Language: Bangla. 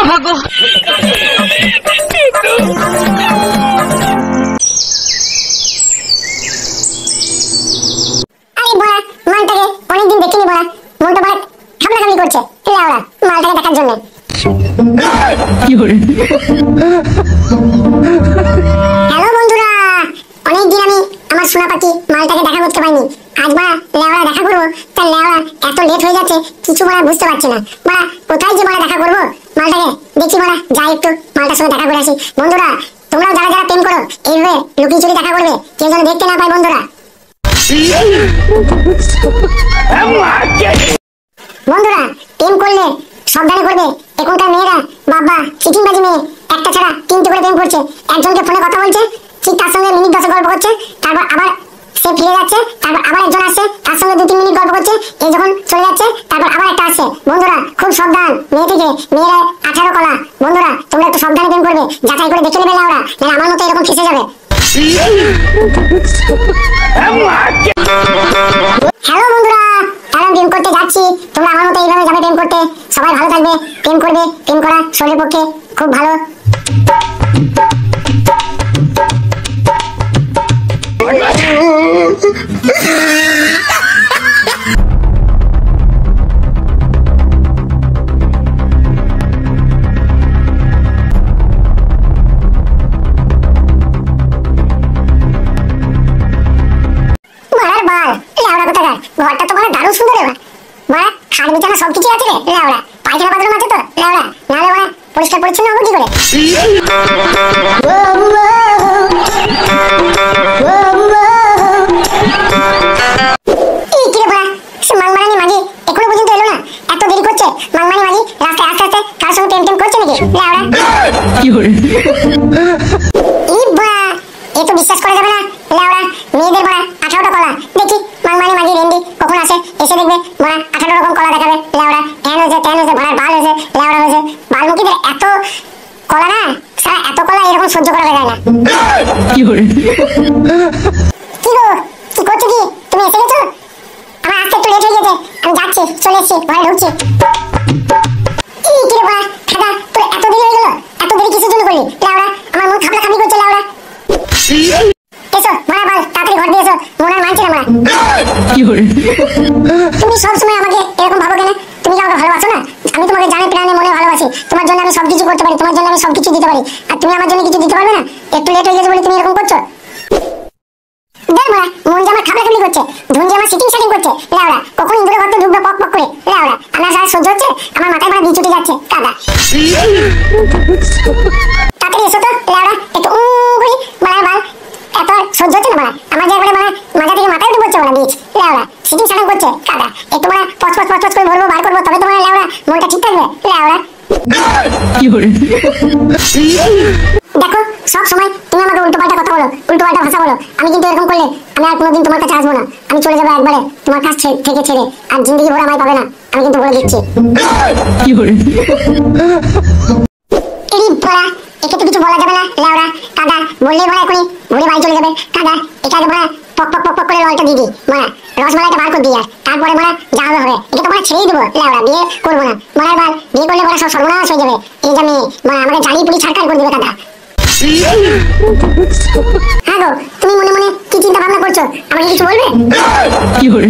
আমাগো আরে বড়া মালটাকে অনেকদিন দেখিনি বড়া, মনটা বড় খামলাখামলি করছে লাউড়া মালটাকে দেখার জন্য। হ্যালো বন্ধুরা, অনেকদিন আমি আমার সোনা পাখি মালটাকে দেখা করতে পারিনি। আজ বড়া লেওড়া দেখা করবো, তার লেওড়া এত লেট হয়ে যাচ্ছে কিছু বড়া বুঝতে পারছি না। বড়া কোথায় যে বড়া দেখা করবো মালটাকে, দেখি বড়া যাই একটু মালটার সঙ্গে দেখা করে আসি। বন্ধুরা তোমরা যারা যারা প্রেম করো এইভাবে লুকিয়ে চুরি দেখা করবে, কেউ যেন দেখতে না পায় বন্ধুরা। বন্ধুরা প্রেম করলে সাবধানে করবে, এখনকার মেয়েরা বাবা চিটিংবাজি মেয়ে, একটা ছাড়া তিনটে করে প্রেম করছে। একজনকে ফোনে কথা বলছে, ঠিক তার সঙ্গে মিনিট 10 গল্প করছে, তারপর আবার সে ফিরে যাচ্ছে, তারপর আবার একজন আসছে তার সঙ্গে 2-3 মিনিট গল্প করছে, এই যখন চলে যাচ্ছে তারপর আবার একটা আসছে। বন্ধুরা খুব সাবধান, মেয়ে থেকে মেয়েরা 18 কলা। বন্ধুরা তোমরা একটু সাবধানে প্রেম করবে, যাচাই করে দেখে নেবে লাউড়া, নাহলে আমার মতো এরকম ফেসে যাবে। হ্যালো বন্ধুরা, আমি প্রেম করতে যাচ্ছি, তোমরা আমার মতো এইভাবে যাবে প্রেম করতে। সবাই ভালো থাকবে, প্রেম করবে, প্রেম করা শরীরের পক্ষে খুব ভালো। ঘরটা তো মানে দারুণ সুন্দর রে বাড়া, খাট বিছানা সবকিছু আছে রে লেওড়া, পায়খানা বাথরুম আছে তো লেওড়া, নালে বাড়া পরিষ্কার পরিচ্ছন্ন হবে কি করে? কি রে বাড়া, সে মাংমারানি মাঝি এখনো পর্যন্ত এলো না, এত দেরি করছে। মাংমারানি মাঝি রাস্তায় আস্তে আস্তে কার সঙ্গে প্রেম করছে নাকি লেওড়া? কি করে ই বাড়া, এ তো বিশ্বাস করা যাবে না লেওড়া, মেয়েদের বাড়া 18টা কলা। দেখি মাংমারানি মাঝি রেন্ডি কখন আসে, এসে দেখবে বাড়া 18 রকম কলা দেখাবে লেওড়া, ট্যান হয়েছে ভাড়ার বাল হয়েছে লেওড়া হয়েছে, বালমুখীদের এত কলা না, সারা এত কলা এরকম সহ্য করা যায় না। কি করে কি গো, কি করছো কি তুমি, এসে গেছো? আমার আসতে একটু লেট হয়ে গেছে, আমি যাচ্ছি, চলে এসেছি, ঘরে ঢুকছি। কি রে বাড়া খাদা, তোর এত দেরি হয়ে গেল, এত দেরি কিসের জন্য করলি লেওড়া? আমার মন খাবলা খাবলি করছে লেওড়া। এসো মারা বাল, তাড়াতাড়ি ঘর দিয়ে এসো, মন আর মানছে না মারা। কি করে তুমি সব সময় আমাকে এরকম ভাবো কেন? তুমি কি আমাকে ভালোবাসো না? আমি তোমাকে জানি প্রাণে মনে ভালোবাসি, তোমার জন্য আমি সবকিছু করতে পারি, তোমার জন্য আমি সবকিছু দিতে পারি, আর তুমি আমার জন্য কিছু দিতে পারবে না? একটু লেট হয়ে গেছে বলে তুমি এরকম করছো? দেখ মারা, মন যে আমার খাবলা খাবলি করছে, ধুন যে আমার সিটিং সাটিং করছে লেওড়া, কখন ইন্দুরে ঘরতে ঢুকবে পক পক করে লেওড়া, আমার সারা সহ্য হচ্ছে, আমার মাথায় মারা বিচুটে যাচ্ছে কাদা। তাড়াতাড়ি এসো তো লেওড়া, একটু করি মারা বাল, এত সহ্য হচ্ছে না মারা, আমার যে একবারে মারা মাথা থেকে মাথায় উঠে পড়ছে মারা বিচ লেওড়া, সিটিং সাটিং করছে কাদা, একটু মারা পচ পচ পচ পচ করে ভরবো বার করবো, তবে তো মারা লেওড়া মনটা ঠিক থাকবে লেওড়া। কি করে দেখো সব সময় তুমি আমাকে উল্টো পাল্টা কথা বলো, উল্টো পাল্টা ভাষা বলো, আমি কিন্তু এরকম করলে আমি আর কোনোদিন তোমার কাছে আসবো না, আমি চলে যাবো একবারে তোমার কাছ থেকে ছেড়ে, আর জিন্দগি ভর আমায় পাবে না, আমি কিন্তু বলে দিচ্ছি। কি করে এরি বড়া, একে তো কিছু বলা যাবে না লেওড়া, কাদা বললেই বড়া এখনই ঘুরে বাড়ি চলে যাবে কাদা, এটাকে বড়া পক পক পক পক করে ললটা দিয়ে দিই বড়া, রসমালাইটা বার করে দিই, আর তারপরে বড়া যা হবে এটা তো বড়া ছেড়েই দেবো লেওড়া, বিয়ে করবো না বড়ার বাল, বিয়ে করলে বড়া সব সর্বনাশ হয়ে যাবে, এই যে মেয়ে বড়া আমাকে জানি পুরি ছাড়কার করে দিবে কাদা। হ্যাঁ গো, তুমি মনে মনে কি চিন্তা ভাবনা করছো, আমাকে কিছু বলবে? কি করে